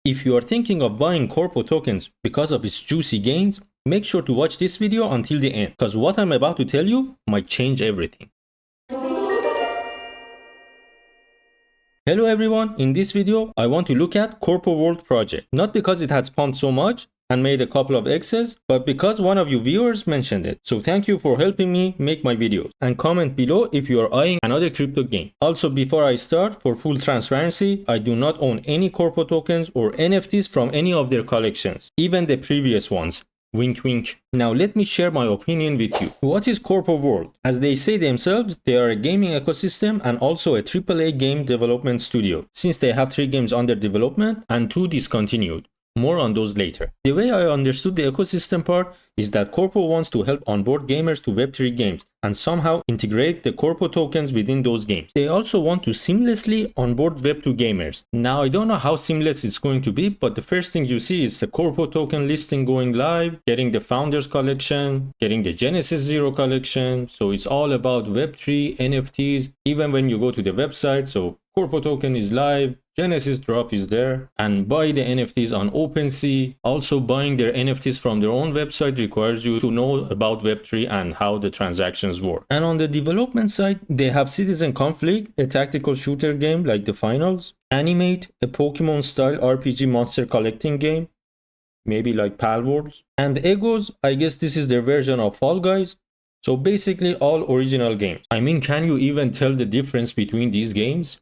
If you are thinking of buying Qorpo tokens because of its juicy gains, make sure to watch this video until the end, because what I'm about to tell you might change everything. Hello everyone, in this video I want to look at Qorpo World project, not because it has pumped so much and made a couple of X's, but because one of you viewers mentioned it. So thank you for helping me make my videos, and comment below if you are eyeing another crypto game. Also, before I start, for full transparency, I do not own any Qorpo tokens or NFTs from any of their collections, even the previous ones. Wink wink. Now let me share my opinion with you. What is Qorpo World? As they say themselves, they are a gaming ecosystem and also a AAA game development studio, since they have 3 games under development and 2 discontinued. More on those later. The way I understood the ecosystem part is that Qorpo wants to help onboard gamers to Web3 games and somehow integrate the Qorpo tokens within those games. They also want to seamlessly onboard Web2 gamers. Now I don't know how seamless it's going to be, but the first thing you see is the Qorpo token listing going live, getting the Founders collection, getting the Genesis Zero collection. So it's all about Web3 NFTs, even when you go to the website. So Qorpo token is live, Genesis drop is there, and buy the NFTs on OpenSea. Also, buying their NFTs from their own website requires you to know about Web3 and how the transactions work. And on the development side, they have Citizen Conflict, a tactical shooter game like the Finals, Aneemate, a Pokemon style RPG monster collecting game, maybe like Pal Wars, and Egos, I guess this is their version of Fall Guys. So basically all original games. I mean, can you even tell the difference between these games?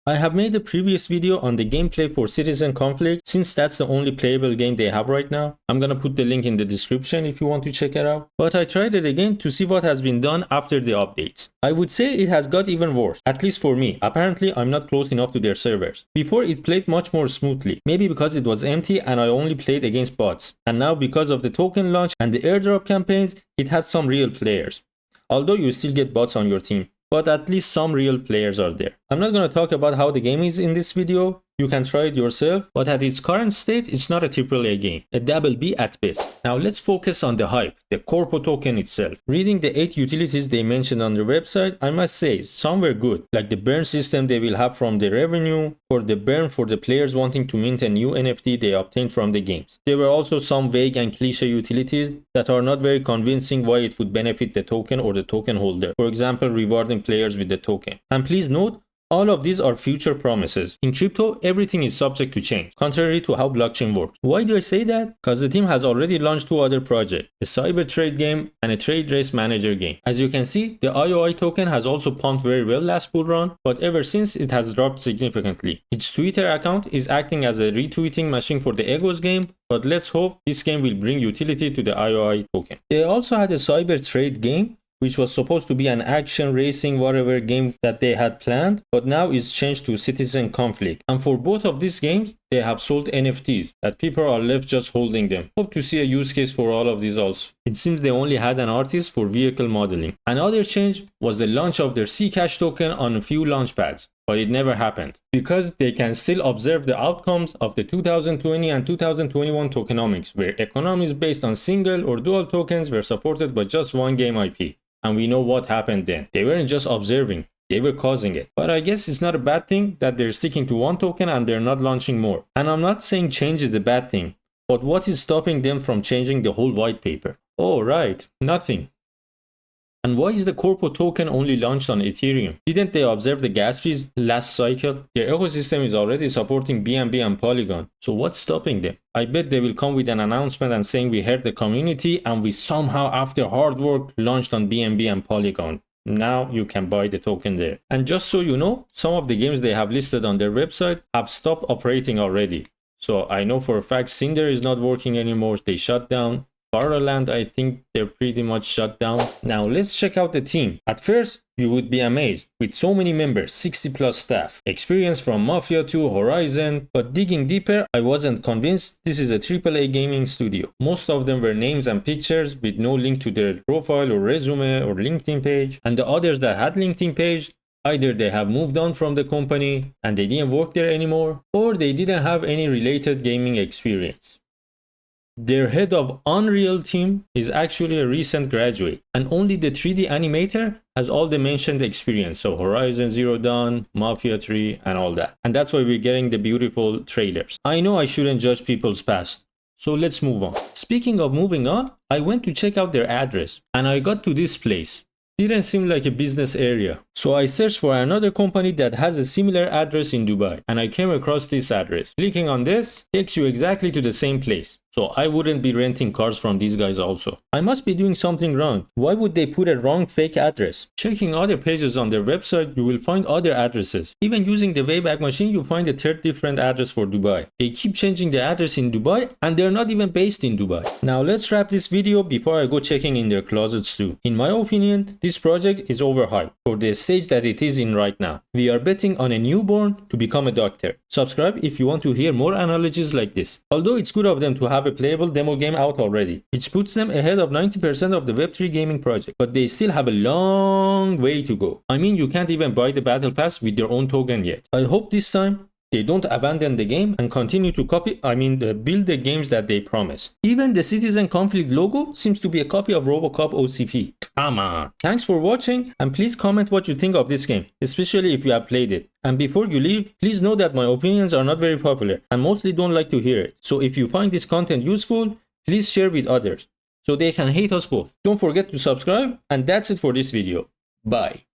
I have made a previous video on the gameplay for Citizen Conflict, since that's the only playable game they have right now. I'm gonna put the link in the description if you want to check it out. But I tried it again to see what has been done after the updates. I would say it has got even worse, at least for me. Apparently I'm not close enough to their servers. Before it played much more smoothly, maybe because it was empty and I only played against bots. And now because of the token launch and the airdrop campaigns, it has some real players. Although you still get bots on your team, but at least some real players are there. I'm not going to talk about how the game is in this video. You can try it yourself, but at its current state, it's not a AAA game, a double B at best. Now let's focus on the hype, the Qorpo token itself. Reading the 8 utilities they mentioned on their website, I must say, some were good, like the burn system they will have from the revenue, or the burn for the players wanting to mint a new NFT they obtained from the games. There were also some vague and cliche utilities that are not very convincing why it would benefit the token or the token holder. For example, rewarding players with the token. And please note, all of these are future promises. In crypto, everything is subject to change, contrary to how blockchain works. Why do I say that? Because the team has already launched 2 other projects, a cyber trade game and a trade race manager game. As you can see, the IOI token has also pumped very well last bull run, but ever since it has dropped significantly. Its Twitter account is acting as a retweeting machine for the Egos game, but let's hope this game will bring utility to the IOI token. They also had a cyber trade game, which was supposed to be an action racing whatever game that they had planned, but now is changed to Citizen Conflict. And for both of these games, they have sold NFTs that people are left just holding them. Hope to see a use case for all of these also. It seems they only had an artist for vehicle modeling. Another change was the launch of their Ccash token on a few launch pads, but it never happened because they can still observe the outcomes of the 2020 and 2021 tokenomics, where economies based on single or dual tokens were supported by just one game IP. And we know what happened then. They weren't just observing, they were causing it. But I guess it's not a bad thing that they're sticking to one token and they're not launching more. And I'm not saying change is a bad thing, but what is stopping them from changing the whole white paper? Oh right, nothing. And why is the Qorpo token only launched on Ethereum? Didn't they observe the gas fees last cycle? Their ecosystem is already supporting BNB and Polygon. So what's stopping them? I bet they will come with an announcement and saying we heard the community and we somehow after hard work launched on BNB and Polygon. Now you can buy the token there. And just so you know, some of the games they have listed on their website have stopped operating already. So I know for a fact Cinder is not working anymore, they shut down. Barrowland, I think they're pretty much shut down. Now let's check out the team. At first, you would be amazed with so many members, 60 plus staff, experience from Mafia 2, Horizon, but digging deeper, I wasn't convinced this is a AAA gaming studio. Most of them were names and pictures with no link to their profile or resume or LinkedIn page, and the others that had LinkedIn page, either they have moved on from the company and they didn't work there anymore, or they didn't have any related gaming experience. Their head of Unreal team is actually a recent graduate, and only the 3D animator has all the mentioned experience. So Horizon Zero Dawn, Mafia 3, and all that. And that's why we're getting the beautiful trailers. I know I shouldn't judge people's past. So let's move on. Speaking of moving on, I went to check out their address, and I got to this place. Didn't seem like a business area. So I searched for another company that has a similar address in Dubai, and I came across this address. Clicking on this takes you exactly to the same place. So I wouldn't be renting cars from these guys also. I must be doing something wrong. Why would they put a wrong fake address? Checking other pages on their website, you will find other addresses. Even using the Wayback Machine, you find a third different address for Dubai. They keep changing the address in Dubai, and they're not even based in Dubai. Now let's wrap this video before I go checking in their closets too. In my opinion, this project is overhyped for the stage that it is in right now. We are betting on a newborn to become a doctor. Subscribe if you want to hear more analogies like this. Although it's good of them to have a playable demo game out already, which puts them ahead of 90% of the Web3 gaming project, but they still have a long way to go. I mean, you can't even buy the battle pass with their own token yet. I hope this time they don't abandon the game and continue to build the games that they promised. Even the Citizen Conflict logo seems to be a copy of Robocop OCP. Come on. Thanks for watching, and please comment what you think of this game, especially if you have played it. And before you leave, please know that my opinions are not very popular and mostly don't like to hear it. So if you find this content useful, please share with others so they can hate us both. Don't forget to subscribe, and that's it for this video. Bye.